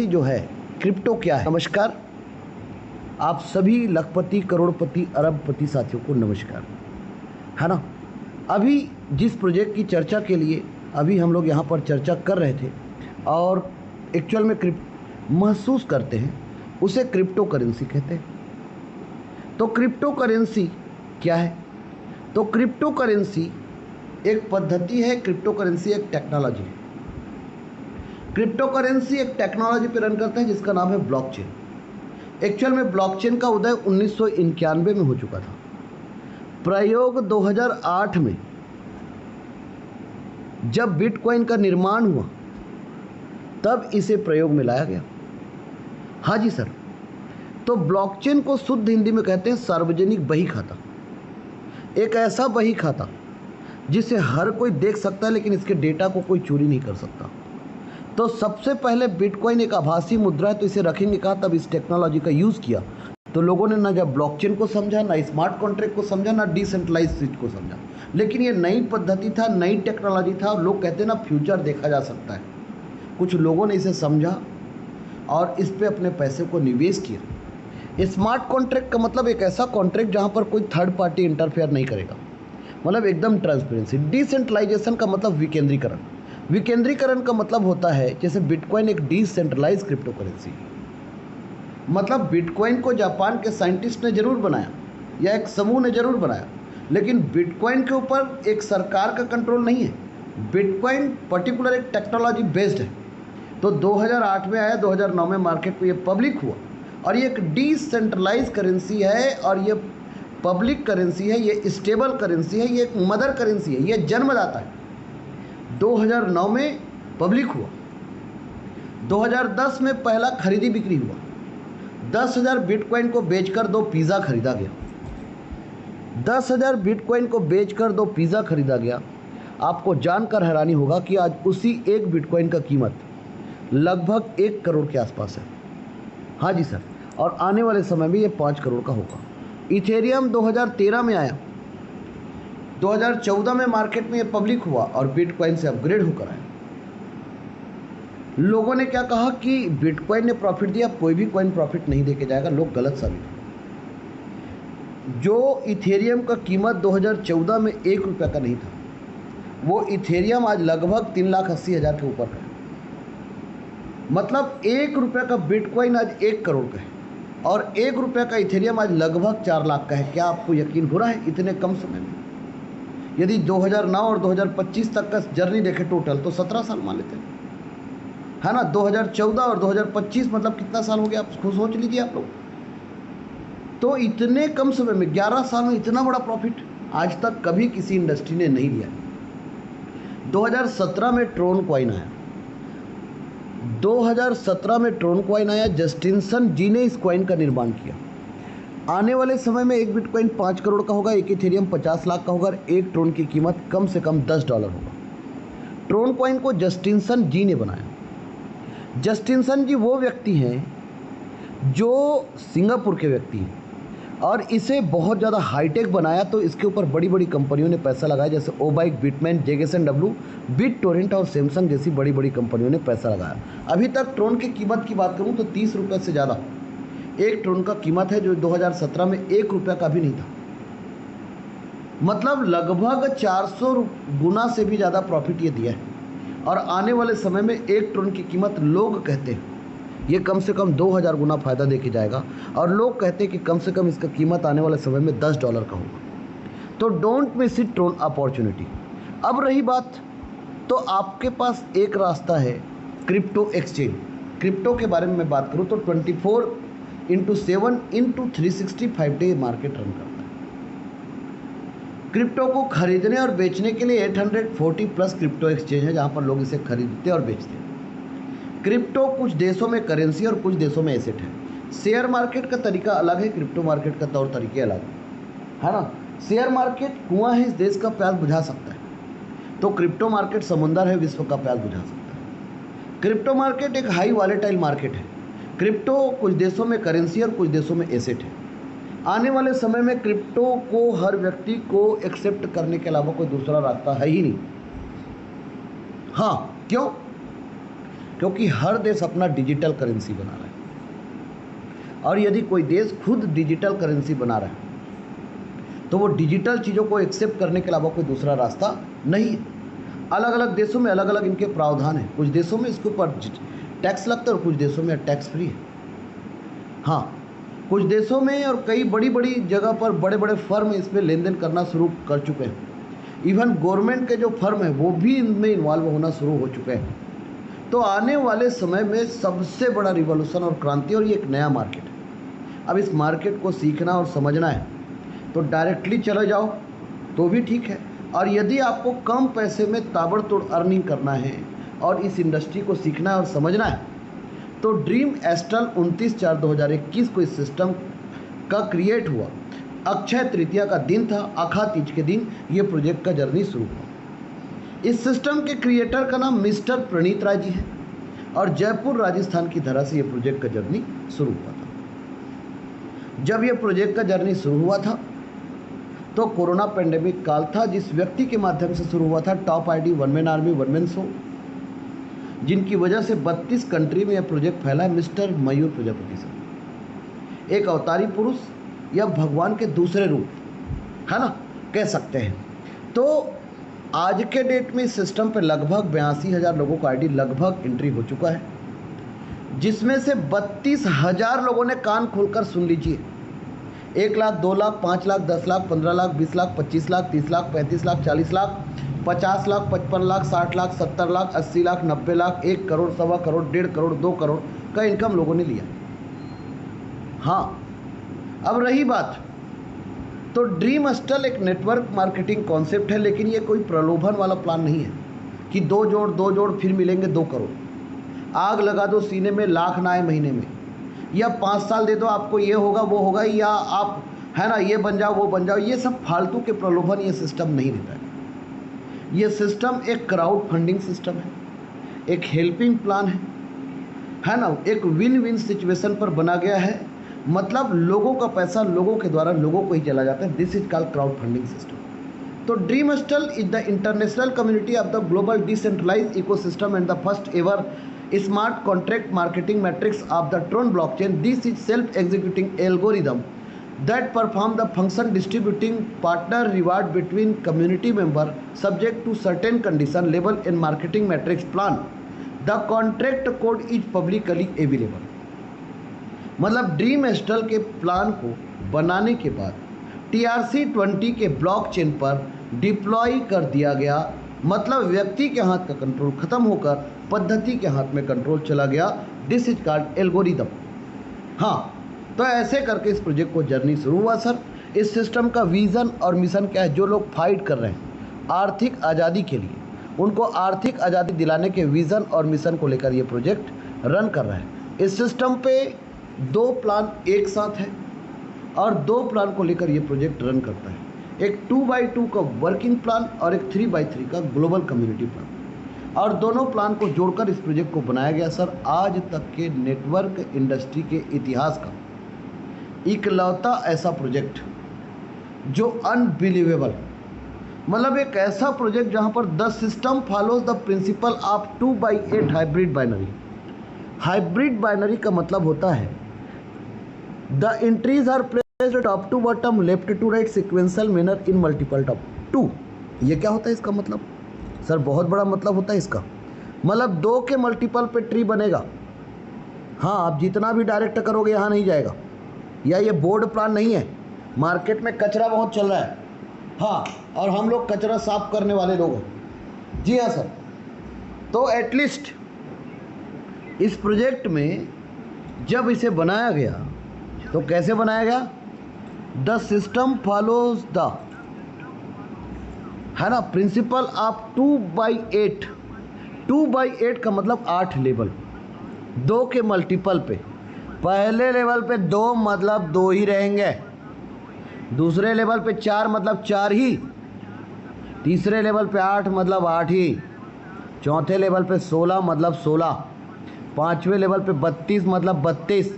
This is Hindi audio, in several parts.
करेंसी जो है, क्रिप्टो क्या है। नमस्कार, आप सभी लखपति, करोड़पति, अरबपति साथियों को नमस्कार, है ना। अभी जिस प्रोजेक्ट की चर्चा के लिए अभी हम लोग यहाँ पर चर्चा कर रहे थे और एक्चुअल में महसूस करते हैं, उसे क्रिप्टो करेंसी कहते हैं। तो क्रिप्टो करेंसी क्या है? तो क्रिप्टो करेंसी एक पद्धति है, क्रिप्टो करेंसी एक टेक्नोलॉजी है। क्रिप्टो करेंसी एक टेक्नोलॉजी पे रन करता है जिसका नाम है ब्लॉकचेन। एक्चुअल में ब्लॉकचेन का उदय 1991 में हो चुका था। प्रयोग 2008 में जब बिटकॉइन का निर्माण हुआ तब इसे प्रयोग में लाया गया। हाँ जी सर। तो ब्लॉकचेन को शुद्ध हिंदी में कहते हैं सार्वजनिक बही खाता। एक ऐसा बही खाता जिसे हर कोई देख सकता है लेकिन इसके डेटा को कोई चोरी नहीं कर सकता। तो सबसे पहले बिटकॉइन एक आभासी मुद्रा है तो इसे रखेंगे कहाँ, तब इस टेक्नोलॉजी का यूज़ किया। तो लोगों ने ना जब ब्लॉकचेन को समझा, ना स्मार्ट कॉन्ट्रैक्ट को समझा, ना डिसेंट्रलाइज स्विच को समझा। लेकिन ये नई पद्धति था, नई टेक्नोलॉजी था। लोग कहते हैं ना फ्यूचर देखा जा सकता है। कुछ लोगों ने इसे समझा और इस पे अपने पैसे को निवेश किया। स्मार्ट कॉन्ट्रैक्ट का मतलब एक ऐसा कॉन्ट्रैक्ट जहाँ पर कोई थर्ड पार्टी इंटरफेयर नहीं करेगा, मतलब एकदम ट्रांसपेरेंसी। डिसेंट्रलाइजेशन का मतलब विकेंद्रीकरण। विकेंद्रीकरण का मतलब होता है जैसे बिटकॉइन एक डिसेंट्रलाइज क्रिप्टो करेंसी, मतलब बिटकॉइन को जापान के साइंटिस्ट ने जरूर बनाया या एक समूह ने जरूर बनाया, लेकिन बिटकॉइन के ऊपर एक सरकार का कंट्रोल नहीं है। बिटकॉइन पर्टिकुलर एक टेक्नोलॉजी बेस्ड है। तो 2008 में आया, 2009 में मार्केट में ये पब्लिक हुआ और ये एक डिसेंट्रलाइज करेंसी है और ये पब्लिक करेंसी है, ये स्टेबल करेंसी है, ये एक मदर करेंसी है, ये जन्मदाता है। 2009 में पब्लिक हुआ, 2010 में पहला खरीदी बिक्री हुआ। 10,000 बिटकॉइन को बेचकर 2 पिज़्ज़ा खरीदा गया। 10,000 बिटकॉइन को बेचकर 2 पिज़्ज़ा खरीदा गया। आपको जानकर हैरानी होगा कि आज उसी एक बिटकॉइन का कीमत लगभग 1 करोड़ के आसपास है। हाँ जी सर, और आने वाले समय में ये 5 करोड़ का होगा। इथेरियम 2013 में आया, 2014 में मार्केट में ये पब्लिक हुआ और बिटकॉइन से अपग्रेड होकर आया। लोगों ने क्या कहा कि बिटकॉइन ने प्रॉफिट दिया, कोई भी कॉइन प्रॉफिट नहीं देके जाएगा। लोग गलत साबित हुए। जो इथेरियम का कीमत 2014 में 1 रुपये का नहीं था, वो इथेरियम आज लगभग 3,80,000 के ऊपर है। मतलब 1 रुपये का बिटकॉइन आज 1 करोड़ का है और 1 रुपये का इथेरियम आज लगभग 4 लाख का है। क्या आपको यकीन हो रहा है इतने कम समय में? यदि 2009 और 2025 तक का जर्नी देखें टोटल तो 17 साल मान लेते हैं, है ना। 2014 और 2025 मतलब कितना साल हो गया, आप खुद सोच लीजिए आप लोग। तो इतने कम समय में 11 साल में इतना बड़ा प्रॉफिट आज तक कभी किसी इंडस्ट्री ने नहीं लिया। 2017 में ट्रोन कॉइन आया। 2017 में ट्रोन कॉइन आया, जस्टिनसन जी ने इस कॉइन का निर्माण किया। आने वाले समय में एक बिटकॉइन 5 करोड़ का होगा, एक इथेरियम 50 लाख का होगा और एक ट्रोन की कीमत कम से कम $10 होगा। ट्रोन कॉइन को जस्टिनसन जी ने बनाया। जस्टिनसन जी वो व्यक्ति हैं जो सिंगापुर के व्यक्ति हैं और इसे बहुत ज़्यादा हाईटेक बनाया। तो इसके ऊपर बड़ी बड़ी कंपनियों ने पैसा लगाया, जैसे ओबाइक, बिटमैन, जेगेसन-डब्ल्यू, बिटटोरेंट और सैमसंग जैसी बड़ी बड़ी कंपनियों ने पैसा लगाया। अभी तक ट्रोन की कीमत की बात करूं तो 30 रुपये से ज़्यादा एक ट्रोन का कीमत है, जो 2017 में 1 रुपये का भी नहीं था। मतलब लगभग 400 गुना से भी ज़्यादा प्रॉफिट ये दिया है। और आने वाले समय में एक ट्रोन की कीमत लोग कहते हैं ये कम से कम 2000 गुना फ़ायदा देके जाएगा और लोग कहते हैं कि कम से कम इसका कीमत आने वाले समय में $10 का होगा। तो don't miss it Tron opportunity. अब रही बात, तो आपके पास एक रास्ता है क्रिप्टो एक्सचेंज। क्रिप्टो के बारे में मैं बात करूं तो 24/7/365 डे मार्केट रन करता है। क्रिप्टो को खरीदने और बेचने के लिए 840 प्लस क्रिप्टो एक्सचेंज है जहां पर लोग इसे खरीदते और बेचते हैं। क्रिप्टो कुछ देशों में करेंसी और कुछ देशों में एसेट है। शेयर मार्केट का तरीका अलग है, क्रिप्टो मार्केट का तौर तरीके अलग है ना। शेयर मार्केट कुआं है, इस देश का प्यास बुझा सकता है, तो क्रिप्टो मार्केट समुंदर है, विश्व का प्यास बुझा सकता है। क्रिप्टो मार्केट एक हाई वॉलेटाइल मार्केट है। क्रिप्टो कुछ देशों में करेंसी और कुछ देशों में एसेट है। आने वाले समय में क्रिप्टो को हर व्यक्ति को एक्सेप्ट करने के अलावा कोई दूसरा रास्ता है ही नहीं। हाँ, क्यों? क्योंकि हर देश अपना डिजिटल करेंसी बना रहा है, और यदि कोई देश खुद डिजिटल करेंसी बना रहा है तो वो डिजिटल चीज़ों को एक्सेप्ट करने के अलावा कोई दूसरा रास्ता नहीं है। अलग अलग देशों में अलग अलग इनके प्रावधान हैं। कुछ देशों में इसके ऊपर टैक्स लगता है और कुछ देशों में टैक्स फ्री है। हाँ, कुछ देशों में और कई बड़ी बड़ी जगह पर बड़े बड़े फर्म इस पर लेन देन करना शुरू कर चुके हैं। इवन गवर्नमेंट के जो फर्म है वो भी इनमें इन्वॉल्व होना शुरू हो चुके हैं। तो आने वाले समय में सबसे बड़ा रिवॉल्यूशन और क्रांति, और ये एक नया मार्केट है। अब इस मार्केट को सीखना और समझना है तो डायरेक्टली चले जाओ तो भी ठीक है, और यदि आपको कम पैसे में ताबड़तोड़ अर्निंग करना है और इस इंडस्ट्री को सीखना है और समझना है तो ड्रीम एस्ट्रल 29/4/2021 को इस सिस्टम का क्रिएट हुआ। अक्षय तृतीया का दिन था, अखा तीज के दिन ये प्रोजेक्ट का जर्नी शुरू हुआ। इस सिस्टम के क्रिएटर का नाम मिस्टर प्रणीत राय जी है और जयपुर राजस्थान की धरा से ये प्रोजेक्ट का जर्नी शुरू हुआ था। जब ये प्रोजेक्ट का जर्नी शुरू हुआ था तो कोरोना पेंडेमिक काल था, जिस व्यक्ति के माध्यम से शुरू हुआ था top ID one man army one man show, जिनकी वजह से 32 कंट्री में यह प्रोजेक्ट फैला है, मिस्टर मयूर प्रजापति सर। एक अवतारी पुरुष या भगवान के दूसरे रूप, है ना, कह सकते हैं। तो आज के डेट में इस सिस्टम पे लगभग 82,000 लोगों का आईडी लगभग एंट्री हो चुका है, जिसमें से 32,000 लोगों ने कान खोलकर सुन लीजिए। 1 लाख, 2 लाख, 5 लाख, 10 लाख, 15 लाख, 20 लाख, 25 लाख, 30 लाख, 35 लाख, 40 लाख, 50 लाख, 55 लाख, 60 लाख, 70 लाख, 80 लाख, 90 लाख, 1 करोड़, 1.25 करोड़, 1.5 करोड़, 2 करोड़ का इनकम लोगों ने लिया। हाँ, अब रही बात, तो ड्रीम एस्ट्रल एक नेटवर्क मार्केटिंग कॉन्सेप्ट है, लेकिन ये कोई प्रलोभन वाला प्लान नहीं है कि 2 जोड़ फिर मिलेंगे 2 करोड़। आग लगा दो सीने में, लाख ना आए महीने में, या 5 साल दे दो आपको ये होगा वो होगा, या आप है ना ये बन जाओ वो बन जाओ, ये सब फालतू के प्रलोभन ये सिस्टम नहीं देता है। ये सिस्टम एक क्राउड फंडिंग सिस्टम है, एक हेल्पिंग प्लान है ना, एक विन विन सिचुएशन पर बना गया है। मतलब लोगों का पैसा लोगों के द्वारा लोगों को ही चला जाता है। This is called crowd funding system. तो Dream Astral is the international community of the global decentralised ecosystem and the first ever smart contract marketing matrix of the Tron blockchain. This is self-executing algorithm that perform the function distributing partner reward between community member subject to certain condition labeled in marketing matrix plan. The contract code is publicly available. मतलब ड्रीम एस्ट्रल के प्लान को बनाने के बाद TRC20 के ब्लॉकचेन पर डिप्लॉय कर दिया गया। मतलब व्यक्ति के हाथ का कंट्रोल खत्म होकर पद्धति के हाथ में कंट्रोल चला गया। This is called algorithm. हाँ, तो ऐसे करके इस प्रोजेक्ट को जर्नी शुरू हुआ सर। इस सिस्टम का विज़न और मिशन क्या है? जो लोग फाइट कर रहे हैं आर्थिक आज़ादी के लिए, उनको आर्थिक आज़ादी दिलाने के विज़न और मिशन को लेकर ये प्रोजेक्ट रन कर रहा है। इस सिस्टम पे 2 प्लान एक साथ है और 2 प्लान को लेकर ये प्रोजेक्ट रन करता है। एक 2x2 का वर्किंग प्लान और एक 3x3 का ग्लोबल कम्युनिटी प्लान, और दोनों प्लान को जोड़कर इस प्रोजेक्ट को बनाया गया सर। आज तक के नेटवर्क इंडस्ट्री के इतिहास का इकलौता ऐसा प्रोजेक्ट जो अनबिलीवेबल, मतलब एक ऐसा प्रोजेक्ट जहां पर the system follows the principle of 2x8 hybrid binary. Hybrid binary का मतलब होता है the entries are placed top to bottom, left to right, sequential manner in multiple top 2। ये क्या होता है इसका मतलब सर? बहुत बड़ा मतलब होता है इसका। मतलब 2 के मल्टीपल पे ट्री बनेगा। हाँ, आप जितना भी डायरेक्ट करोगे यहाँ नहीं जाएगा। या ये बोर्ड प्लान नहीं है। मार्केट में कचरा बहुत चल रहा है, हाँ, और हम लोग कचरा साफ करने वाले लोग हैं। जी हाँ सर। तो एटलीस्ट इस प्रोजेक्ट में जब इसे बनाया गया तो कैसे बनाया गया? द सिस्टम फॉलोज द, है ना, प्रिंसिपल ऑफ 2x8। 2x8 का मतलब 8 लेवल, 2 के मल्टीपल पे। पहले लेवल पे 2 मतलब 2 ही रहेंगे, दूसरे लेवल पे 4 मतलब 4 ही, तीसरे लेवल पे 8 मतलब 8 ही, चौथे लेवल पे 16 मतलब 16, पाँचवें लेवल पे 32 मतलब 32,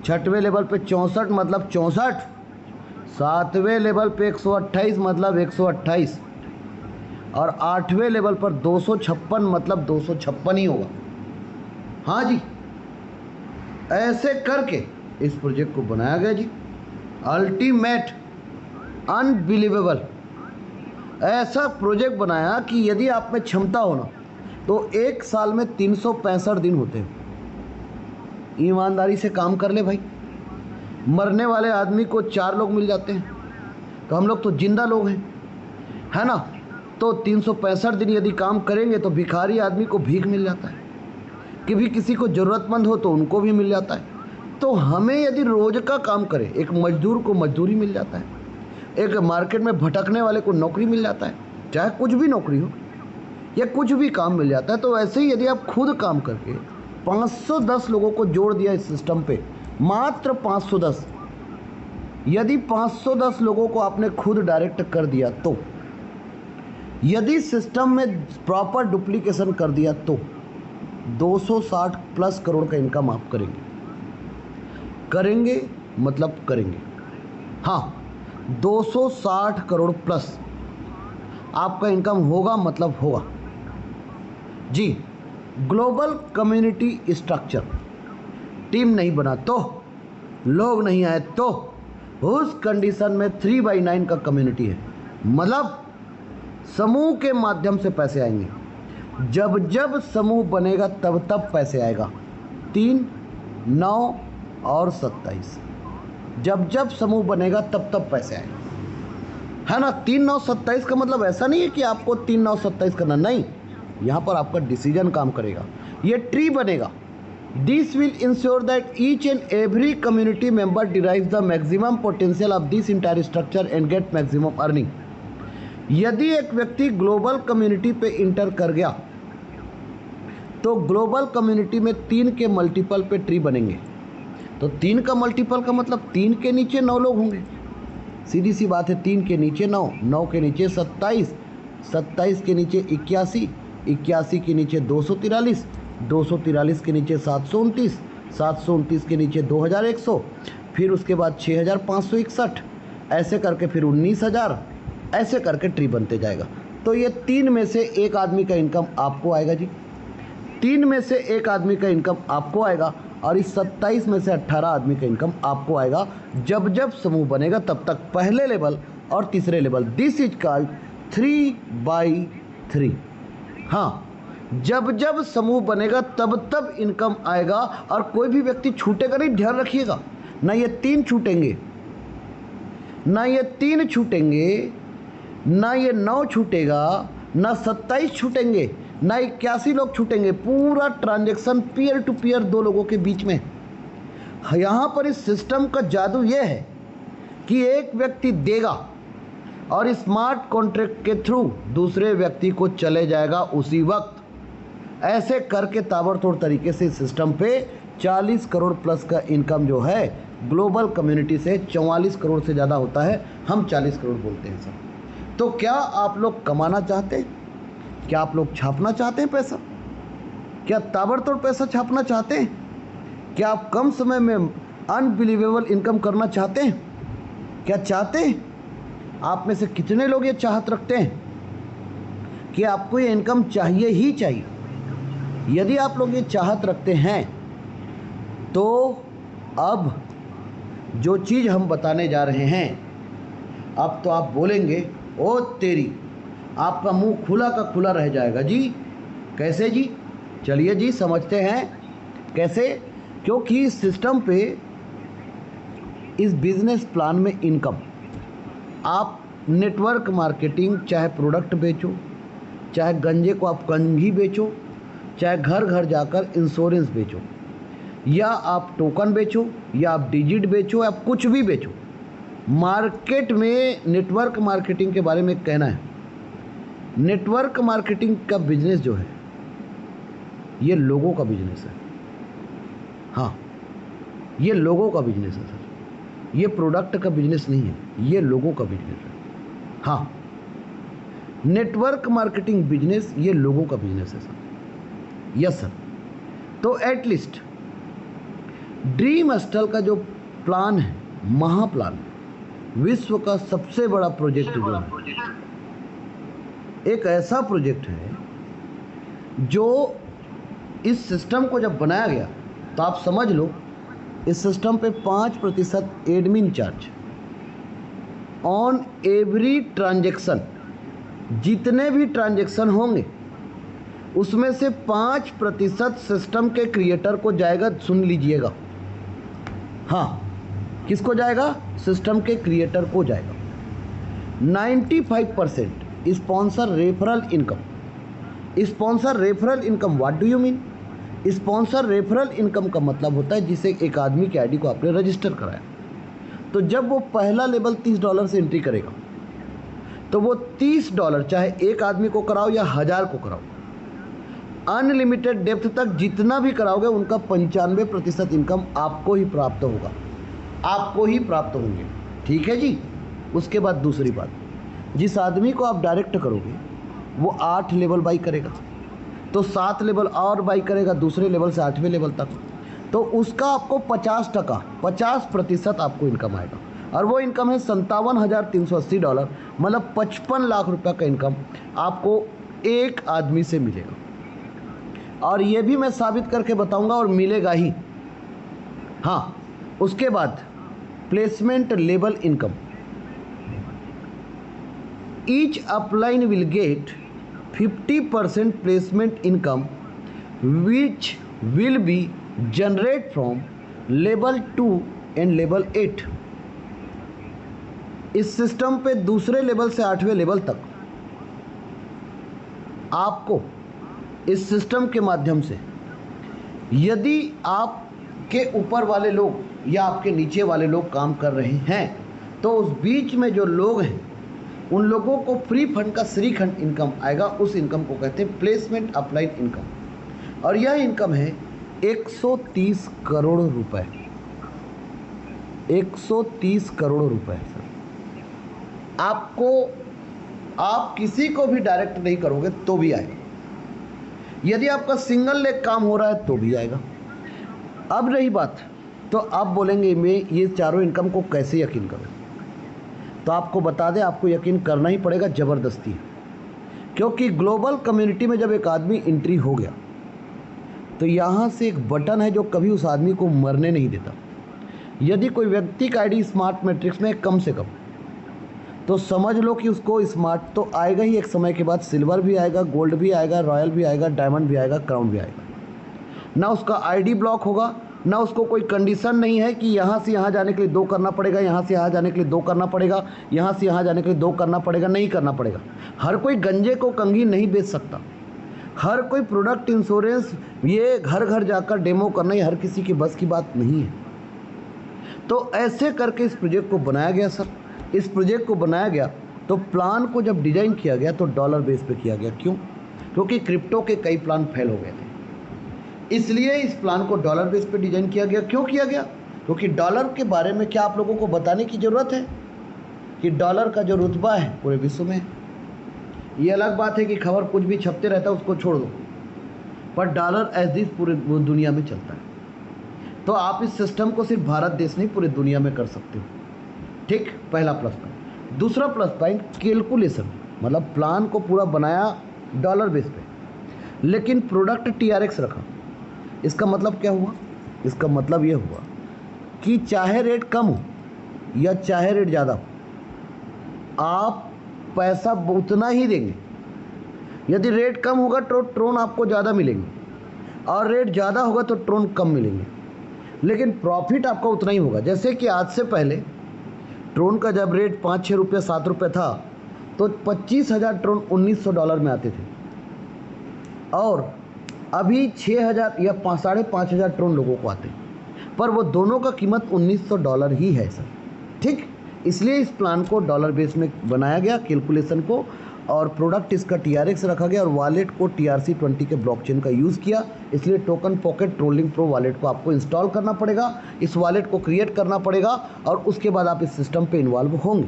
छठवें लेवल पे 64 मतलब 64, सातवें लेवल पे 128 मतलब 128, और 8वें लेवल पर 256 मतलब 256 ही होगा। हाँ जी, ऐसे करके इस प्रोजेक्ट को बनाया गया जी। अल्टीमेट, अनबिलीवेबल, ऐसा प्रोजेक्ट बनाया कि यदि आप में क्षमता हो ना तो एक साल में 365 दिन होते हैं। ईमानदारी से काम कर ले भाई। मरने वाले आदमी को 4 लोग मिल जाते हैं, तो हम लोग तो जिंदा लोग हैं, है ना। तो 365 दिन यदि काम करेंगे तो भिखारी आदमी को भीख मिल जाता है, कि भी किसी को ज़रूरतमंद हो तो उनको भी मिल जाता है। तो हमें यदि रोज़ का काम करें, एक मजदूर को मजदूरी मिल जाता है, एक मार्केट में भटकने वाले को नौकरी मिल जाता है, चाहे कुछ भी नौकरी हो या कुछ भी काम मिल जाता है। तो ऐसे ही यदि आप खुद काम करके 510 लोगों को जोड़ दिया इस सिस्टम पे, मात्र 510, यदि 510 लोगों को आपने खुद डायरेक्ट कर दिया, तो यदि सिस्टम में प्रॉपर डुप्लीकेशन कर दिया तो 260 प्लस करोड़ का इनकम आप करेंगे मतलब करेंगे। हाँ, 260 करोड़ प्लस आपका इनकम होगा मतलब होगा जी। ग्लोबल कम्युनिटी स्ट्रक्चर, टीम नहीं बना तो, लोग नहीं आए तो, उस कंडीशन में 3/9 का कम्युनिटी है, मतलब समूह के माध्यम से पैसे आएंगे। जब जब समूह बनेगा तब तब पैसे आएगा। 3, 9 और 27, जब जब समूह बनेगा तब तब पैसे आएंगे, है ना। 3, 9, 27 का मतलब ऐसा नहीं है कि आपको 3, 9, 27 करना, नहीं, यहाँ पर आपका डिसीजन काम करेगा। ये ट्री बनेगा। This will ensure that each and every community member derive the maximum potential of this entire structure and get maximum earning. यदि एक व्यक्ति ग्लोबल कम्युनिटी पे इंटर कर गया तो ग्लोबल कम्युनिटी में 3 के मल्टीपल पे ट्री बनेंगे। तो 3 का मल्टीपल का मतलब 3 के नीचे 9 लोग होंगे, सीधी सी बात है। 3 के नीचे 9, 9 के नीचे 27, 27 के नीचे 81, 81 के नीचे 243, 243 के नीचे 729, 729 के नीचे 2100, फिर उसके बाद 6561, ऐसे करके फिर 19000, ऐसे करके ट्री बनते जाएगा। तो ये 3 में से एक आदमी का इनकम आपको आएगा जी। 3 में से एक आदमी का इनकम आपको आएगा और इस 27 में से 18 आदमी का इनकम आपको आएगा। जब जब समूह बनेगा तब तक पहले लेवल और तीसरे लेवल, दिस इज कॉल्ड 3/3। हाँ, जब जब समूह बनेगा तब तब इनकम आएगा और कोई भी व्यक्ति छूटेगा नहीं, ध्यान रखिएगा। ना ये 3 छूटेंगे, ना ये 3 छूटेंगे, ना ये 9 छूटेगा, ना 27 छूटेंगे, ना 81 लोग छूटेंगे। पूरा ट्रांजैक्शन पीयर टू पीयर 2 लोगों के बीच में। यहाँ पर इस सिस्टम का जादू ये है कि एक व्यक्ति देगा और स्मार्ट कॉन्ट्रैक्ट के थ्रू दूसरे व्यक्ति को चले जाएगा उसी वक्त। ऐसे करके ताबड़तोड़ तरीके से इस सिस्टम पे 40 करोड़ प्लस का इनकम जो है ग्लोबल कम्युनिटी से 44 करोड़ से ज़्यादा होता है। हम 40 करोड़ बोलते हैं सर। तो क्या आप लोग कमाना चाहते हैं? क्या आप लोग छापना चाहते हैं पैसा? क्या ताबड़तोड़ पैसा छापना चाहते हैं? क्या आप कम समय में अनबिलीवेबल इनकम करना चाहते हैं? क्या चाहते हैं? आप में से कितने लोग ये चाहत रखते हैं कि आपको ये इनकम चाहिए ही चाहिए? यदि आप लोग ये चाहत रखते हैं तो अब जो चीज़ हम बताने जा रहे हैं, अब तो आप बोलेंगे ओ तेरी, आपका मुंह खुला का खुला रह जाएगा जी। कैसे जी? चलिए जी समझते हैं कैसे। क्योंकि इस सिस्टम पे, इस बिजनेस प्लान में इनकम, आप नेटवर्क मार्केटिंग, चाहे प्रोडक्ट बेचो, चाहे गंजे को आप कंघी बेचो, चाहे घर घर जाकर इंश्योरेंस बेचो, या आप टोकन बेचो, या आप डिजिट बेचो, या आप कुछ भी बेचो, मार्केट में नेटवर्क मार्केटिंग के बारे में कहना है। नेटवर्क मार्केटिंग का बिजनेस जो है ये लोगों का बिजनेस है। हाँ, ये लोगों का बिजनेस है सर, ये प्रोडक्ट का बिजनेस नहीं है, ये लोगों का बिजनेस है। हाँ, नेटवर्क मार्केटिंग बिजनेस ये लोगों का बिजनेस है सर। Yes sir. तो एटलीस्ट ड्रीम हॉस्टल का जो प्लान है, महाप्लान, विश्व का सबसे बड़ा प्रोजेक्ट जो है, एक ऐसा प्रोजेक्ट है जो इस सिस्टम को जब बनाया गया तो आप समझ लो इस सिस्टम पे 5% admin charge on every transaction, जितने भी ट्रांजैक्शन होंगे उसमें से 5% सिस्टम के क्रिएटर को जाएगा। सुन लीजिएगा, हाँ, किसको जाएगा? सिस्टम के क्रिएटर को जाएगा। 95% sponsor referral income. Sponsor referral income what do you mean? Sponsor referral income का मतलब होता है जिसे एक आदमी के आईडी को आपने रजिस्टर कराया, तो जब वो पहला लेवल $30 से एंट्री करेगा तो वो $30 चाहे एक आदमी को कराओ या 1000 को कराओ, अनलिमिटेड डेप्थ तक जितना भी कराओगे उनका 95% इनकम आपको ही प्राप्त होगा, आपको ही प्राप्त होंगे। ठीक है जी। उसके बाद दूसरी बात, जिस आदमी को आप डायरेक्ट करोगे वो 8 लेवल बाई करेगा, तो 7 लेवल और बाई करेगा दूसरे लेवल से 8वें लेवल तक, तो उसका आपको 50% आपको इनकम आएगा, और वो इनकम है $57,380, मतलब 55 लाख रुपये का इनकम आपको एक आदमी से मिलेगा। और ये भी मैं साबित करके बताऊंगा और मिलेगा ही। हाँ, उसके बाद placement level income. Each upline will get 50% placement income which will be generate from level 2 and level 8। इस सिस्टम पे दूसरे लेवल से 8वें लेवल तक आपको इस सिस्टम के माध्यम से, यदि आपके ऊपर वाले लोग या आपके नीचे वाले लोग काम कर रहे हैं तो उस बीच में जो लोग हैं उन लोगों को फ्री फंड का श्रीखंड इनकम आएगा। उस इनकम को कहते हैं प्लेसमेंट अपलाइन इनकम, और यह इनकम है 130 करोड़ रुपए। 130 करोड़ रुपए सर। आपको, आप किसी को भी डायरेक्ट नहीं करोगे तो भी आएगा, यदि आपका सिंगल लेग काम हो रहा है तो भी आएगा। अब रही बात, तो आप बोलेंगे मैं ये चारों इनकम को कैसे यकीन करूं, तो आपको बता दें आपको यकीन करना ही पड़ेगा ज़बरदस्ती, क्योंकि ग्लोबल कम्युनिटी में जब एक आदमी एंट्री हो गया तो यहाँ से एक बटन है जो कभी उस आदमी को मरने नहीं देता। यदि कोई व्यक्ति का आईडी स्मार्ट मैट्रिक्स में कम से कम, तो समझ लो कि उसको स्मार्ट तो आएगा ही, एक समय के बाद सिल्वर भी आएगा, गोल्ड भी आएगा, रॉयल भी आएगा, डायमंड भी आएगा, क्राउन भी आएगा। ना उसका आईडी ब्लॉक होगा, ना उसको कोई कंडीशन नहीं है कि यहाँ से यहाँ जाने के लिए 2 करना पड़ेगा, यहाँ से यहाँ जाने के लिए 2 करना पड़ेगा, यहाँ से यहाँ जाने के लिए 2 करना पड़ेगा, नहीं करना पड़ेगा। हर कोई गंजे को कंघी नहीं बेच सकता, हर कोई प्रोडक्ट इंश्योरेंस ये घर घर जाकर डेमो करना ये हर किसी की बस की बात नहीं है। तो ऐसे करके इस प्रोजेक्ट को बनाया गया सर। इस प्रोजेक्ट को बनाया गया तो प्लान को जब डिज़ाइन किया गया तो डॉलर बेस पे किया गया। क्यों? क्योंकि क्रिप्टो के कई प्लान फेल हो गए थे, इसलिए इस प्लान को डॉलर बेस पे डिज़ाइन किया गया। क्यों किया गया? क्योंकि डॉलर के बारे में क्या आप लोगों को बताने की ज़रूरत है कि डॉलर का जो रुतबा है पूरे विश्व में। ये अलग बात है कि खबर कुछ भी छपते रहता है उसको छोड़ दो, पर डॉलर एज दिस पूरे दुनिया में चलता है। तो आप इस सिस्टम को सिर्फ भारत देश नहीं पूरे दुनिया में कर सकते हो। ठीक, पहला प्लस पॉइंट। दूसरा प्लस पॉइंट कैलकुलेशन, मतलब प्लान को पूरा बनाया डॉलर बेस पे, लेकिन प्रोडक्ट TRX रखा। इसका मतलब क्या हुआ? इसका मतलब ये हुआ कि चाहे रेट कम हो या चाहे रेट ज़्यादा हो, आप पैसा उतना ही देंगे। यदि रेट कम होगा तो ट्रोन आपको ज़्यादा मिलेंगे, और रेट ज़्यादा होगा तो ट्रोन कम मिलेंगे, लेकिन प्रॉफिट आपका उतना ही होगा। जैसे कि आज से पहले ट्रोन का जब रेट 5-6 रुपये 7 रुपये था तो 25,000 ट्रोन $1900 में आते थे, और अभी 6,000 या 5,500 ट्रोन लोगों को आते हैं, पर वो दोनों का कीमत $1900 ही है सर। ठीक, इसलिए इस प्लान को डॉलर बेस में बनाया गया, कैलकुलेशन को, और प्रोडक्ट इसका TRX रखा गया, और वॉलेट को TRC20 के ब्लॉकचेन का यूज़ किया। इसलिए token pocket trolling pro wallet को आपको इंस्टॉल करना पड़ेगा, इस वॉलेट को क्रिएट करना पड़ेगा, और उसके बाद आप इस सिस्टम पे इन्वॉल्व होंगे।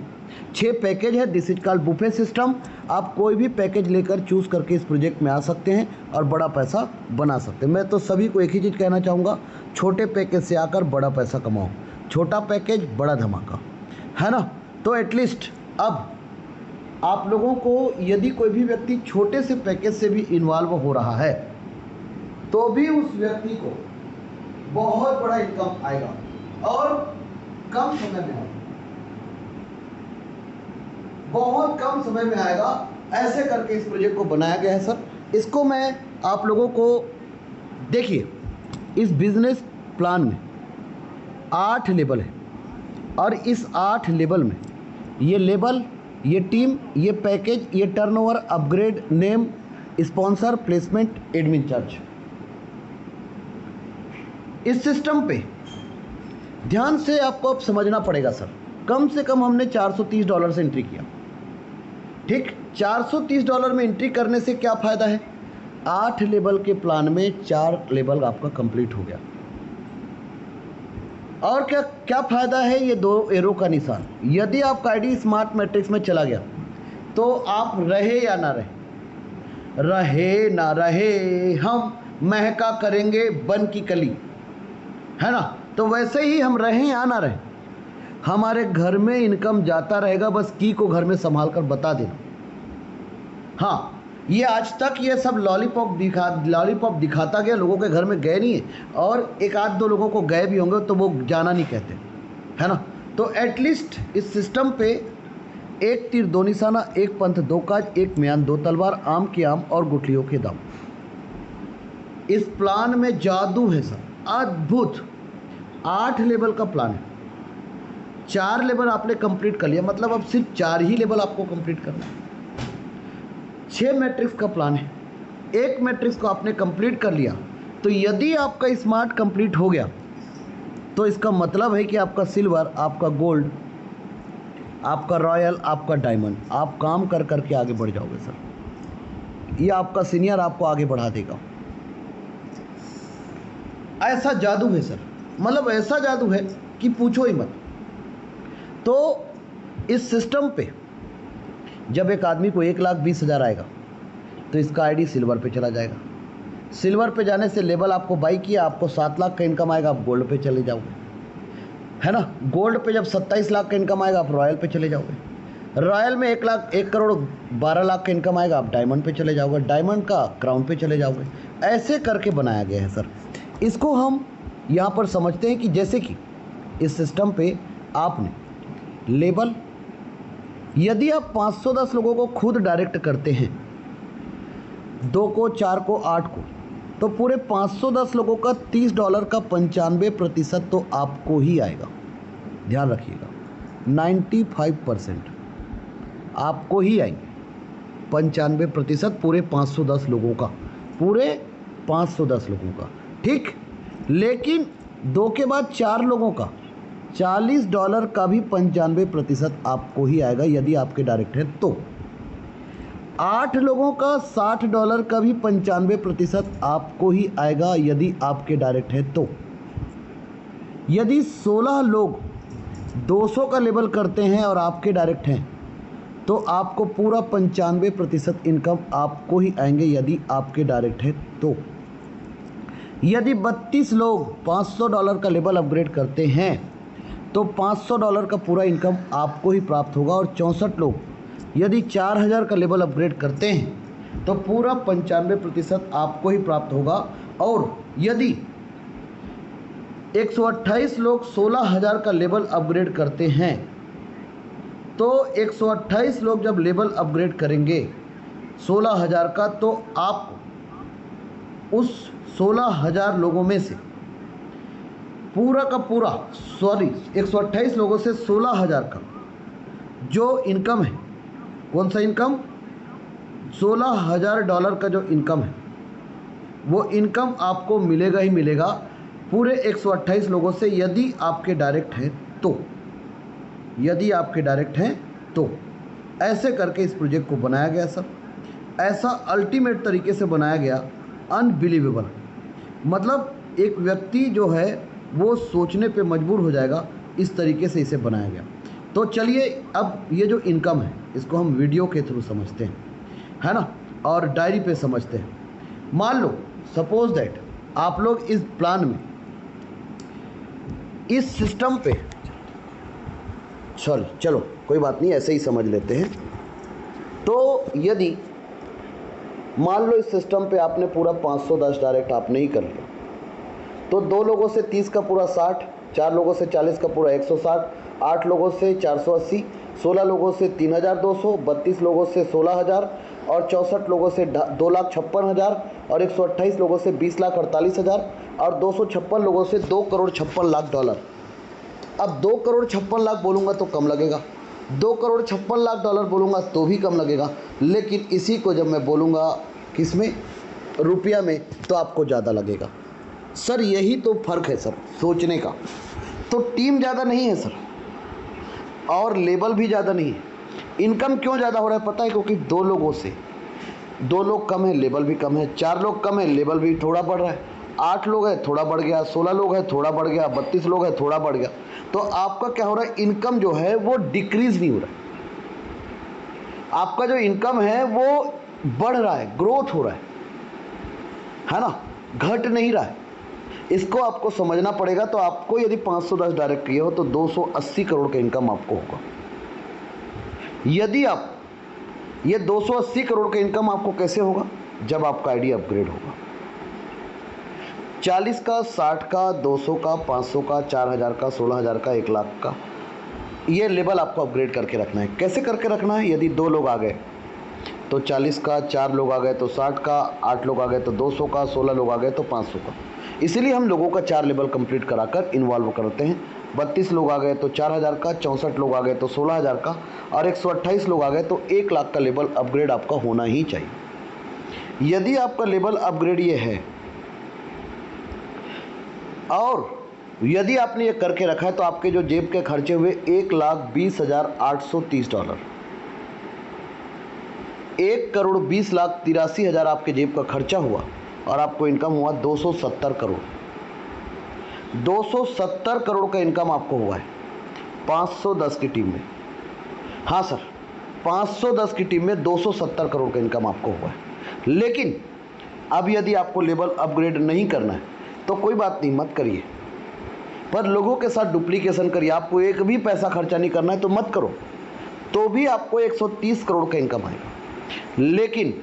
6 पैकेज है, this is called buffet system. आप कोई भी पैकेज लेकर चूज़ करके इस प्रोजेक्ट में आ सकते हैं और बड़ा पैसा बना सकते हैं। मैं तो सभी को एक ही चीज़ कहना चाहूँगा, छोटे पैकेज से आकर बड़ा पैसा कमाओ। छोटा पैकेज बड़ा धमाका, है ना। तो एटलीस्ट अब आप लोगों को, यदि कोई भी व्यक्ति छोटे से पैकेज से भी इन्वॉल्व हो रहा है तो भी उस व्यक्ति को बहुत बड़ा इनकम आएगा और कम समय में आएगा, बहुत कम समय में आएगा। ऐसे करके इस प्रोजेक्ट को बनाया गया है सर। इसको मैं आप लोगों को देखिए, इस बिजनेस प्लान में 8 लेवल है और इस 8 लेवल में ये लेवल, ये टीम, ये पैकेज, ये turnover, upgrade, name, sponsor, placement, admin charge. इस सिस्टम पे ध्यान से आपको अब समझना पड़ेगा सर। कम से कम हमने $430 से एंट्री किया, ठीक। $430 में एंट्री करने से क्या फ़ायदा है? 8 लेवल के प्लान में 4 लेवल आपका कंप्लीट हो गया। और क्या क्या फ़ायदा है? ये 2 एरो का निशान। यदि आपका आईडी स्मार्ट मैट्रिक्स में चला गया तो आप रहे या ना रहे, रहे ना रहे, हम महका करेंगे बन की कली, है ना। तो वैसे ही हम रहें या ना रहें, हमारे घर में इनकम जाता रहेगा। बस की को घर में संभाल कर बता देना। हाँ, ये आज तक ये सब लॉलीपॉप दिखाता गया, लोगों के घर में गए नहीं है, और एक आध दो लोगों को गए भी होंगे तो वो जाना नहीं कहते, है ना। तो एटलीस्ट इस सिस्टम पे एक तीर दो निशाना, एक पंथ दो काज, एक म्यान दो तलवार, आम के आम और गुठलियों के दाम। इस प्लान में जादू है सर, अद्भुत। 8 लेवल का प्लान है, 4 लेवल आपने कंप्लीट कर लिया, मतलब अब सिर्फ 4 ही लेवल आपको कंप्लीट करना है। 6 मैट्रिक्स का प्लान है, 1 मैट्रिक्स को आपने कंप्लीट कर लिया तो यदि आपका स्मार्ट कंप्लीट हो गया तो इसका मतलब है कि आपका सिल्वर, आपका गोल्ड, आपका रॉयल, आपका डायमंड, आप काम कर कर के आगे बढ़ जाओगे सर। ये आपका सीनियर आपको आगे बढ़ा देगा। ऐसा जादू है सर, मतलब ऐसा जादू है कि पूछो ही मत। तो इस सिस्टम पे जब एक आदमी को 1,20,000 आएगा तो इसका आईडी सिल्वर पे चला जाएगा। सिल्वर पे जाने से लेवल आपको बाई किया, आपको 7 लाख का इनकम आएगा, आप गोल्ड पे चले जाओगे, है ना। गोल्ड पे जब 27 लाख का इनकम आएगा आप रॉयल पे चले जाओगे। रॉयल में 1 करोड़ 12 लाख का इनकम आएगा, आप डायमंड पे चले जाओगे। डायमंड का क्राउन पे चले जाओगे। ऐसे करके बनाया गया है सर। इसको हम यहाँ पर समझते हैं कि जैसे कि इस सिस्टम पे आपने लेवल, यदि आप 510 लोगों को खुद डायरेक्ट करते हैं, 2 को, 4 को, 8 को, तो पूरे 510 लोगों का $30 का 95% तो आपको ही आएगा। ध्यान रखिएगा, 95% आपको ही आएंगे, 95% पूरे 510 लोगों का, पूरे 510 लोगों का, ठीक। लेकिन 2 के बाद 4 लोगों का $40 का भी 95% आपको ही आएगा यदि आपके डायरेक्ट है तो। 8 लोगों का $60 का भी 95% आपको ही आएगा यदि आपके डायरेक्ट है तो। यदि 16 लोग 200 का लेवल करते हैं और आपके डायरेक्ट हैं तो आपको पूरा 95% इनकम आपको ही आएंगे यदि आपके डायरेक्ट है तो। यदि 32 लोग $500 का लेवल अपग्रेड करते हैं तो $500 का पूरा इनकम आपको ही प्राप्त होगा। और 64 लोग यदि 4000 का लेवल अपग्रेड करते हैं तो पूरा 95% आपको ही प्राप्त होगा। और यदि 128 लोग 16000 का लेवल अपग्रेड करते हैं तो 128 लोग जब लेवल अपग्रेड करेंगे 16000 का, तो आपको उस 16000 लोगों में से पूरा का पूरा, 128 लोगों से 16000 का जो इनकम है, कौन सा इनकम, $16000 का जो इनकम है वो इनकम आपको मिलेगा ही मिलेगा पूरे 128 लोगों से यदि आपके डायरेक्ट हैं तो। यदि आपके डायरेक्ट हैं तो ऐसे करके इस प्रोजेक्ट को बनाया गया सर। ऐसा अल्टीमेट तरीके से बनाया गया, अनबिलीवेबल। मतलब एक व्यक्ति जो है वो सोचने पे मजबूर हो जाएगा, इस तरीके से इसे बनाया गया। तो चलिए अब ये जो इनकम है इसको हम वीडियो के थ्रू समझते हैं, है ना, और डायरी पे समझते हैं। मान लो सपोज दैट आप लोग इस प्लान में, इस सिस्टम पे, चलो कोई बात नहीं, ऐसे ही समझ लेते हैं। तो यदि मान लो इस सिस्टम पे आपने पूरा 510 डायरेक्ट आपने ही कर लिया, तो 2 लोगों से 30 का पूरा 60, 4 लोगों से 40 का पूरा 160, 8 लोगों से 480, 16 लोगों से 3200, 32 लोगों से 16000 और 64 लोगों से 2,56,000 और 128 लोगों से 20,48,000 और 256 लोगों से $2,56,00,000। अब $2,56,00,000 बोलूँगा तो कम लगेगा, $2,56,00,000 बोलूँगा तो भी कम लगेगा, लेकिन इसी को जब मैं बोलूँगा किस में, रुपया में, तो आपको ज़्यादा लगेगा। सर यही तो फ़र्क है सर सोचने का। तो टीम ज़्यादा नहीं है सर और लेवल भी ज़्यादा नहीं है। इनकम क्यों ज़्यादा हो रहा है पता है? क्योंकि 2 लोगों से 2 लोग कम है, लेवल भी कम है, 4 लोग कम है, लेवल भी थोड़ा बढ़ रहा है, 8 लोग है थोड़ा बढ़ गया, 16 लोग है थोड़ा बढ़ गया, 32 लोग है थोड़ा बढ़ गया। तो आपका क्या हो रहा है, इनकम जो है वो डिक्रीज नहीं हो रहा है, आपका जो इनकम है वो बढ़ रहा है, ग्रोथ हो रहा है ना, घट नहीं रहा है। इसको आपको समझना पड़ेगा। तो आपको यदि 510 डायरेक्ट किए हो तो 280 करोड़ का इनकम आपको होगा। यदि आप ये 280 करोड़ का इनकम आपको कैसे होगा? जब आपका आईडी अपग्रेड होगा। 40 का, 60 का, 200 का, 500 का, 4000 का, 16000 का, 1 लाख का, ये लेवल आपको अपग्रेड करके रखना है। कैसे करके रखना है? यदि 2 लोग आ गए तो 40 का, 4 लोग आ गए तो 60 का, 8 लोग आ गए तो 200 का, 16 लोग आ गए तो 500 का। इसीलिए हम लोगों का 4 लेवल कंप्लीट कराकर इन्वॉल्व करते हैं। 32 लोग आ गए तो 4000 का, 64 लोग आ गए तो 16000 का और 128 लोग आ गए तो 1 लाख का लेवल अपग्रेड आपका होना ही चाहिए। यदि आपका लेवल अपग्रेड ये है और यदि आपने ये करके रखा है तो आपके जो जेब के खर्चे हुए $1,20,830, $1,20,83,000 आपके जेब का खर्चा हुआ और आपको इनकम हुआ 270 करोड़। 270 करोड़ का इनकम आपको हुआ है 510 की टीम में। हाँ सर, 510 की टीम में 270 करोड़ का इनकम आपको हुआ है। लेकिन अब यदि आपको लेवल अपग्रेड नहीं करना है तो कोई बात नहीं, मत करिए, पर लोगों के साथ डुप्लीकेशन करिए। आपको एक भी पैसा खर्चा नहीं करना है तो मत करो, तो भी आपको 130 करोड़ का इनकम आएगा। लेकिन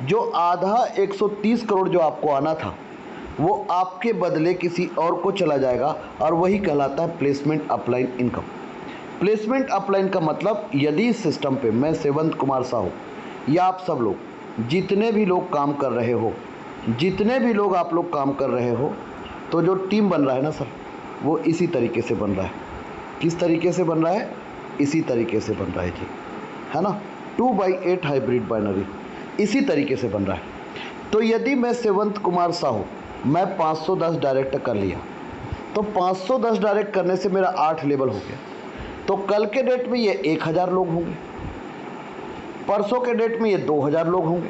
जो आधा 130 करोड़ जो आपको आना था वो आपके बदले किसी और को चला जाएगा और वही कहलाता है placement upline income. Placement upline का मतलब, यदि इस सिस्टम पे मैं सेवंत कुमार साहू या आप सब लोग जितने भी लोग काम कर रहे हो, जितने भी लोग आप लोग काम कर रहे हो, तो जो टीम बन रहा है ना सर, वो इसी तरीके से बन रहा है। किस तरीके से बन रहा है? इसी तरीके से बन रहा है जी, है ना, 2/8 हाइब्रिड बाइनरी इसी तरीके से बन रहा है। तो यदि मैं सेवंत कुमार साहू मैं 510 डायरेक्ट कर लिया तो 510 डायरेक्ट करने से मेरा 8 लेवल हो गया। तो कल के डेट में ये 1000 लोग होंगे, परसों के डेट में ये 2000 लोग होंगे,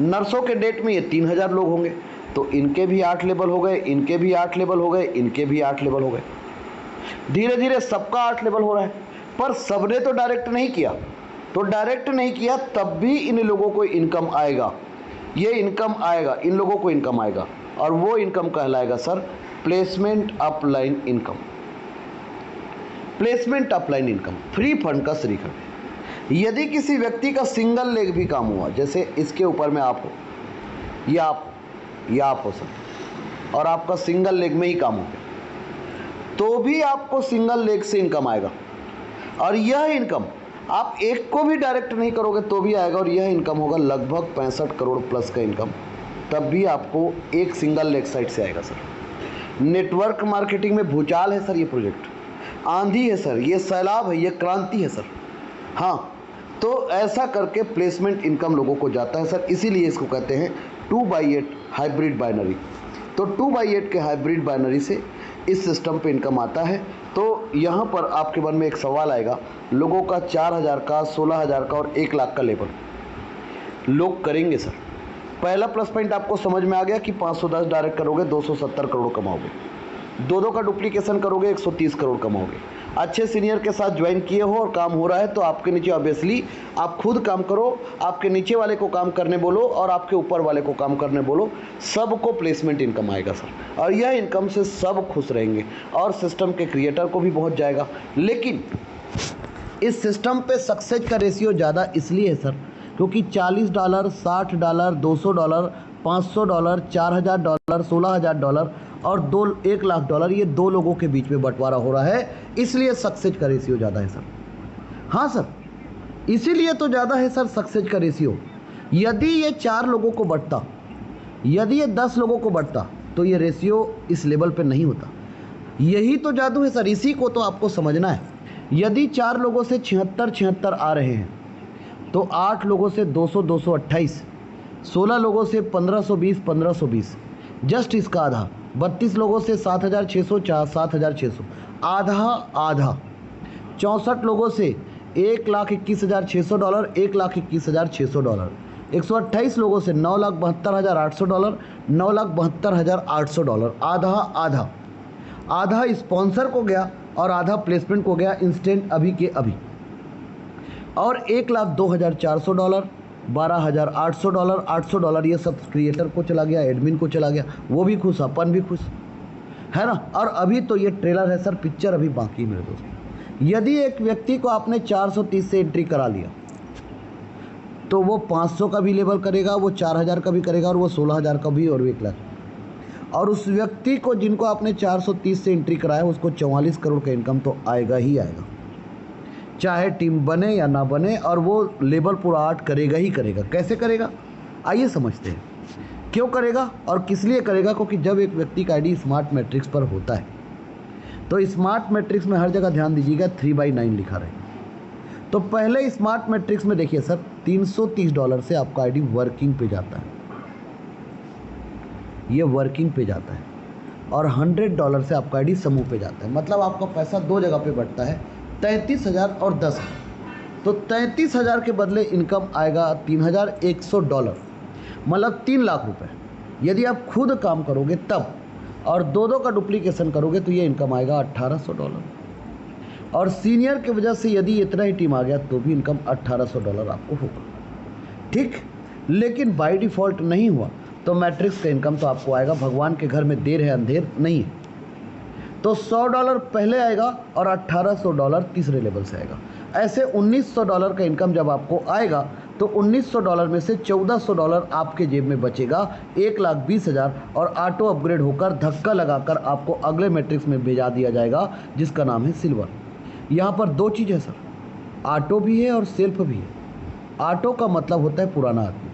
नर्सों के डेट में ये 3000 लोग होंगे। तो इनके भी 8 लेवल हो गए, इनके भी 8 लेवल हो गए, इनके भी 8 लेवल हो गए। धीरे धीरे सबका 8 लेवल हो रहा है, पर सबने तो डायरेक्ट नहीं किया। तो डायरेक्ट नहीं किया तब भी इन लोगों को इनकम आएगा, ये इनकम आएगा, इन लोगों को इनकम आएगा और वो इनकम कहलाएगा sir placement upline income. Placement upline income free fund का श्रीखंड। यदि किसी व्यक्ति का सिंगल लेग भी काम हुआ, जैसे इसके ऊपर में आप हो या आप हो सर, और आपका सिंगल लेग में ही काम हो गया, तो भी आपको सिंगल लेग से इनकम आएगा। और यह इनकम आप एक को भी डायरेक्ट नहीं करोगे तो भी आएगा, और यह इनकम होगा लगभग 65 करोड़ प्लस का इनकम, तब भी आपको एक सिंगल लेग साइड से आएगा सर। नेटवर्क मार्केटिंग में भूचाल है सर, ये प्रोजेक्ट आंधी है सर, ये सैलाब है, ये क्रांति है सर। हाँ, तो ऐसा करके प्लेसमेंट इनकम लोगों को जाता है सर, इसीलिए इसको कहते हैं 2/8 हाइब्रिड बाइनरी। तो 2/8 के हाइब्रिड बाइनरी से इस सिस्टम पे इनकम आता है। तो यहाँ पर आपके मन में एक सवाल आएगा, लोगों का 4000 का, 16000 का और 1 लाख का लेवल लोग करेंगे सर। पहला प्लस पॉइंट आपको समझ में आ गया कि 510 डायरेक्ट करोगे 270 करोड़ कमाओगे, 2 का डुप्लीकेशन करोगे 130 करोड़ कमाओगे। अच्छे सीनियर के साथ ज्वाइन किए हो और काम हो रहा है तो आपके नीचे ऑब्वियसली आप खुद काम करो, आपके नीचे वाले को काम करने बोलो और आपके ऊपर वाले को काम करने बोलो, सबको प्लेसमेंट इनकम आएगा सर। और यह इनकम से सब खुश रहेंगे और सिस्टम के क्रिएटर को भी बहुत जाएगा। लेकिन इस सिस्टम पे सक्सेस का रेशियो ज़्यादा इसलिए है सर क्योंकि $40, $60, $200, $500, $4000, $16000 और 1 लाख ये 2 लोगों के बीच में बंटवारा हो रहा है, इसलिए सक्सेस का रेशियो ज़्यादा है सर। हाँ सर, इसीलिए तो ज़्यादा है सर सक्सेस का रेशियो। यदि ये 4 लोगों को बंटता, यदि ये 10 लोगों को बंटता तो ये रेशियो इस लेवल पे नहीं होता। यही तो जादू है सर, इसी को तो आपको समझना है। यदि 4 लोगों से 76 आ रहे हैं तो 8 लोगों से 228, 16 लोगों से 1520, जस्ट इसका आधा। 32 लोगों से 7600, 7600, आधा आधा। 64 लोगों से $1,21,600, $1,21,600। 128 लोगों से $9,72,800, $9,72,800, आधा आधा। आधा स्पॉन्सर को गया और आधा प्लेसमेंट को गया इंस्टेंट अभी के अभी। और $1,02,400, $12,800, $800 ये सब क्रिएटर को चला गया, एडमिन को चला गया, वो भी खुश, अपन भी खुश, है ना। और अभी तो ये ट्रेलर है सर, पिक्चर अभी बाकी मेरे दोस्त। यदि एक व्यक्ति को आपने 430 से एंट्री करा लिया तो वो 500 का भी लेवल करेगा, वो 4000 का भी करेगा और वो 16000 का भी और 1 लाख। और उस व्यक्ति को जिनको आपने 430 से एंट्री कराया उसको 44 करोड़ का इनकम तो आएगा ही आएगा, चाहे टीम बने या ना बने, और वो लेवल पूरा 8 करेगा ही करेगा। कैसे करेगा आइए समझते हैं, क्यों करेगा और किस लिए करेगा। क्योंकि जब एक व्यक्ति का आईडी स्मार्ट मैट्रिक्स पर होता है तो स्मार्ट मैट्रिक्स में हर जगह ध्यान दीजिएगा 3/9 लिखा रहे। तो पहले स्मार्ट मैट्रिक्स में देखिए सर, $330 से आपका आईडी वर्किंग पे जाता है, ये वर्किंग पे जाता है। और $100 से आपका आईडी समूह पे जाता है। मतलब आपका पैसा 2 जगह पे बढ़ता है, 33,000 और 10,000। तो 33,000 के बदले इनकम आएगा $3,100, मतलब 3 लाख रुपए। यदि आप खुद काम करोगे तब, और 2 का डुप्लीकेशन करोगे तो ये इनकम आएगा $1,800। और सीनियर की वजह से यदि इतना ही टीम आ गया तो भी इनकम $1,800 आपको होगा, ठीक। लेकिन बाय डिफ़ॉल्ट नहीं हुआ तो मैट्रिक्स का इनकम तो आपको आएगा। भगवान के घर में देर है अंधेर नहीं है। तो $100 पहले आएगा और $1,800 तीसरे लेवल से आएगा। ऐसे $1,900 का इनकम जब आपको आएगा तो $1,900 में से $1,400 आपके जेब में बचेगा, 1,20,000, और ऑटो अपग्रेड होकर धक्का लगाकर आपको अगले मैट्रिक्स में भेजा दिया जाएगा जिसका नाम है सिल्वर। यहाँ पर 2 चीज़ है सर, ऑटो भी है और सेल्फ भी है। ऑटो का मतलब होता है पुराना आदमी,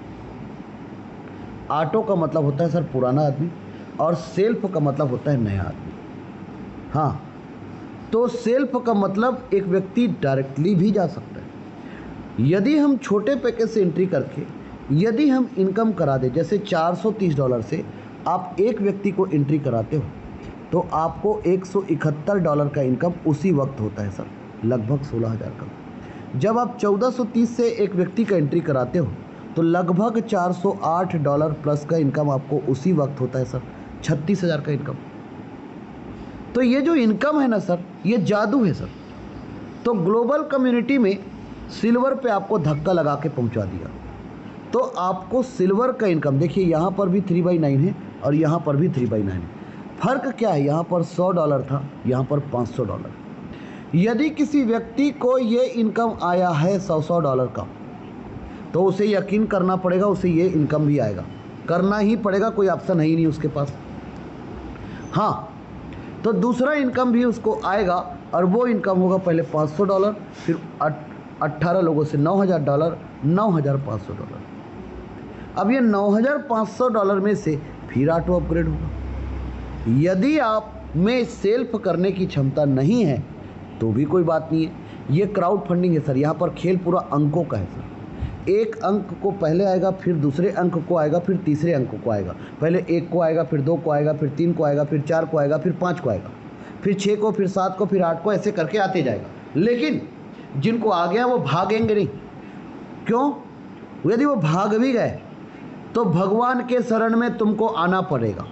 ऑटो का मतलब होता है सर पुराना आदमी, और सेल्फ का मतलब होता है नया आदमी। हाँ, तो सेल्फ का मतलब एक व्यक्ति डायरेक्टली भी जा सकता है। यदि हम छोटे पैकेज से एंट्री करके यदि हम इनकम करा दें, जैसे $430 से आप एक व्यक्ति को एंट्री कराते हो तो आपको $171 का इनकम उसी वक्त होता है सर, लगभग 16,000 का। जब आप 1430 से एक व्यक्ति का एंट्री कराते हो तो लगभग $408 प्लस का इनकम आपको उसी वक्त होता है सर, 36,000 का इनकम। तो ये जो इनकम है ना सर, ये जादू है सर। तो ग्लोबल कम्युनिटी में सिल्वर पे आपको धक्का लगा के पहुंचा दिया, तो आपको सिल्वर का इनकम देखिए, यहाँ पर भी 3/9 है और यहाँ पर भी 3/9 है। फ़र्क क्या है, यहाँ पर $100 था, यहाँ पर $500। यदि किसी व्यक्ति को ये इनकम आया है $100 का तो उसे यकीन करना पड़ेगा उसे ये इनकम भी आएगा, करना ही पड़ेगा, कोई ऑप्शन है ही नहीं उसके पास। हाँ, तो दूसरा इनकम भी उसको आएगा और वो इनकम होगा पहले $500, फिर 18 लोगों से $9,000, $9,500। अब ये $9,500 में से फिर ऑटो अपग्रेड होगा। यदि आप में सेल्फ करने की क्षमता नहीं है तो भी कोई बात नहीं है, ये क्राउड फंडिंग है सर। यहाँ पर खेल पूरा अंकों का है सर। एक अंक को पहले आएगा, फिर दूसरे अंक को आएगा, फिर तीसरे अंक को आएगा। पहले 1 को आएगा, फिर 2 को आएगा, फिर 3 को आएगा, फिर 4 को आएगा, फिर 5 को आएगा, फिर 6 को, फिर 7 को, फिर 8 को, ऐसे करके आते जाएगा। लेकिन जिनको आ गया वो भागेंगे नहीं। क्यों? यदि वो भाग भी गए तो भगवान के शरण में तुमको आना पड़ेगा।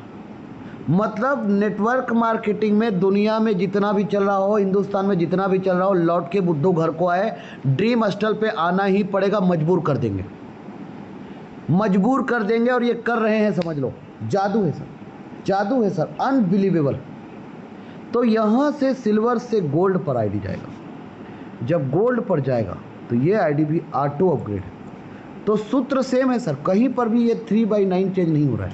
मतलब नेटवर्क मार्केटिंग में दुनिया में जितना भी चल रहा हो, हिंदुस्तान में जितना भी चल रहा हो, लौट के बुद्धू घर को आए, ड्रीम हॉस्टल पे आना ही पड़ेगा। मजबूर कर देंगे, मजबूर कर देंगे, और ये कर रहे हैं, समझ लो। जादू है सर, जादू है सर, अनबिलीवेबल। तो यहाँ से सिल्वर से गोल्ड पर आईडी जाएगा। जब गोल्ड पर जाएगा तो ये आईडी भी ऑटो अपग्रेड है। तो सूत्र सेम है सर, कहीं पर भी ये 3/9 चेंज नहीं हो रहा है।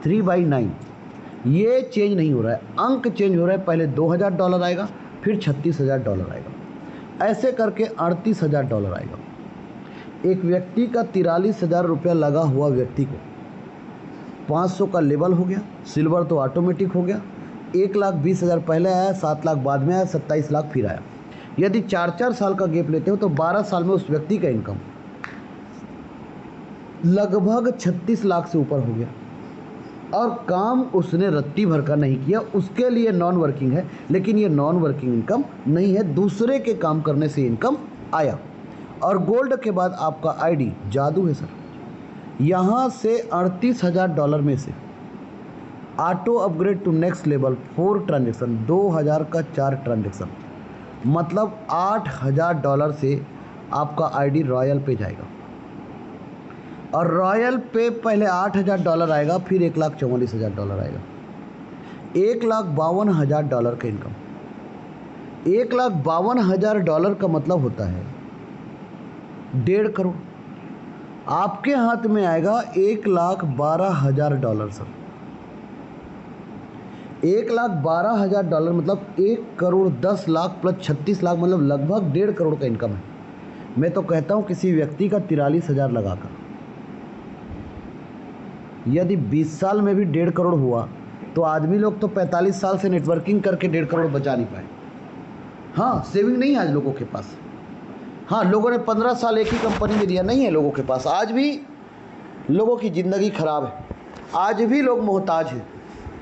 3/9 ये चेंज नहीं हो रहा है, अंक चेंज हो रहा है। पहले $2000 आएगा, फिर $36,000 आएगा, ऐसे करके $38,000 आएगा। एक व्यक्ति का 43,000 रुपया लगा हुआ व्यक्ति को 500 का लेवल हो गया, सिल्वर तो ऑटोमेटिक हो गया। 1,20,000 पहले आया, 7 लाख बाद में आया, 27 लाख फिर आया। यदि 4-4 साल का गैप लेते हो तो 12 साल में उस व्यक्ति का इनकम लगभग 36 लाख से ऊपर हो गया। और काम उसने रत्ती भर का नहीं किया, उसके लिए नॉन वर्किंग है, लेकिन ये नॉन वर्किंग इनकम नहीं है, दूसरे के काम करने से इनकम आया। और गोल्ड के बाद आपका आईडी जादू है सर। यहाँ से $38,000 में से auto upgrade to next level 4 transaction, 2000 का 4 ट्रांजेक्शन, मतलब $8,000 से आपका आईडी रॉयल पे जाएगा। और रॉयल पे पहले $8,000 आएगा, फिर $1,44,000 आएगा। $1,52,000 का इनकम। $1,52,000 का मतलब होता है 1.5 करोड़। आपके हाथ में आएगा $1,12,000 सर। $1,12,000 मतलब 1,10,00,000 प्लस 36 लाख, मतलब लगभग 1.5 करोड़ का इनकम है। मैं तो कहता हूँ किसी व्यक्ति का 43,000 लगाकर यदि 20 साल में भी 1.5 करोड़ हुआ तो आदमी लोग तो 45 साल से नेटवर्किंग करके 1.5 करोड़ बचा नहीं पाए। हाँ, सेविंग नहीं है आज लोगों के पास। हाँ, लोगों ने 15 साल एक ही कंपनी में दिया, नहीं है लोगों के पास। आज भी लोगों की ज़िंदगी खराब है, आज भी लोग मोहताज हैं।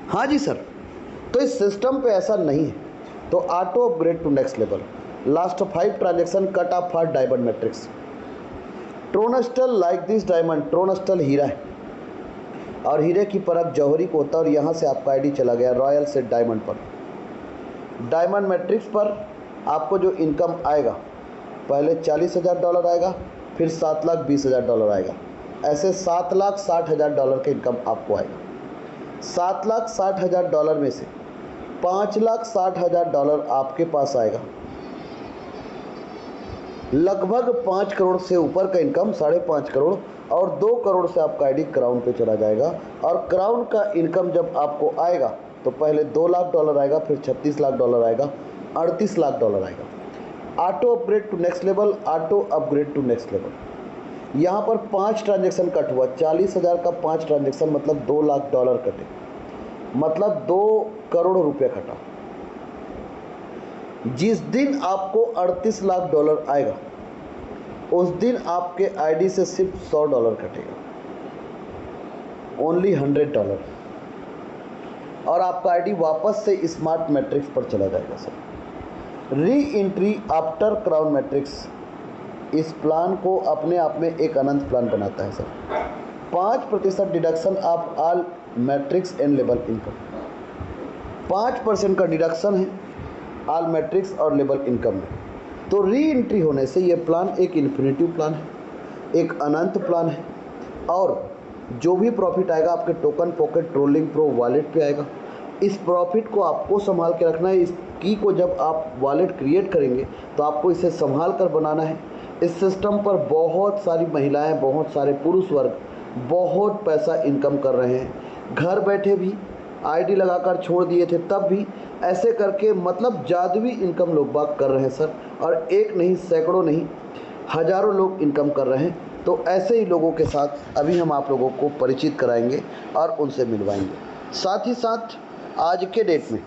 हाँ जी सर, तो इस सिस्टम पे ऐसा नहीं है। तो auto upgrade to next level, last 5 transaction cut off for diamond matrix. Tronstal like this diamond, Tronstal हीरा है और हीरे की परख जौहरी को होता है। और यहाँ से आपका आईडी चला गया रॉयल से डायमंड पर। डायमंड मैट्रिक्स पर आपको जो इनकम आएगा, पहले $40,000 आएगा, फिर $7,20,000 आएगा, ऐसे $7,60,000 का इनकम आपको आएगा। $7,60,000 में से $5,60,000 आपके पास आएगा, लगभग 5 करोड़ से ऊपर का इनकम, 5.5 करोड़। और 2 करोड़ से आपका आईडी क्राउन पे चला जाएगा। और क्राउन का इनकम जब आपको आएगा तो पहले $2,00,000 आएगा, फिर $36,00,000 आएगा, $38,00,000 आएगा। Auto upgrade to next level, auto upgrade to next level. यहाँ पर 5 ट्रांजेक्शन कट हुआ, 40,000 का 5 ट्रांजेक्शन मतलब $2,00,000 कटे, मतलब 2 करोड़ रुपये कटा। जिस दिन आपको $38,00,000 आएगा उस दिन आपके आईडी से सिर्फ $100 कटेगा, ओनली $100। और आपका आईडी वापस से स्मार्ट मैट्रिक्स पर चला जाएगा sir. Re entry after crown matrix इस प्लान को अपने आप में एक अनंत प्लान बनाता है sir. 5% deduction of all matrix and level income, 5% का डिडक्शन है ऑल मैट्रिक्स और लेवल इनकम में। तो री एंट्री होने से ये प्लान एक इन्फिनिटिव प्लान है, एक अनंत प्लान है। और जो भी प्रॉफिट आएगा आपके token pocket trolling pro wallet पे आएगा। इस प्रॉफिट को आपको संभाल के रखना है। इस की को जब आप वॉलेट क्रिएट करेंगे तो आपको इसे संभाल कर बनाना है। इस सिस्टम पर बहुत सारी महिलाएं, बहुत सारे पुरुष वर्ग बहुत पैसा इनकम कर रहे हैं, घर बैठे भी। आईडी लगाकर छोड़ दिए थे तब भी, ऐसे करके मतलब जादुई इनकम लोग बाग कर रहे हैं सर। और एक नहीं, सैकड़ों नहीं, हज़ारों लोग इनकम कर रहे हैं। तो ऐसे ही लोगों के साथ अभी हम आप लोगों को परिचित कराएंगे और उनसे मिलवाएंगे। साथ ही साथ आज के डेट में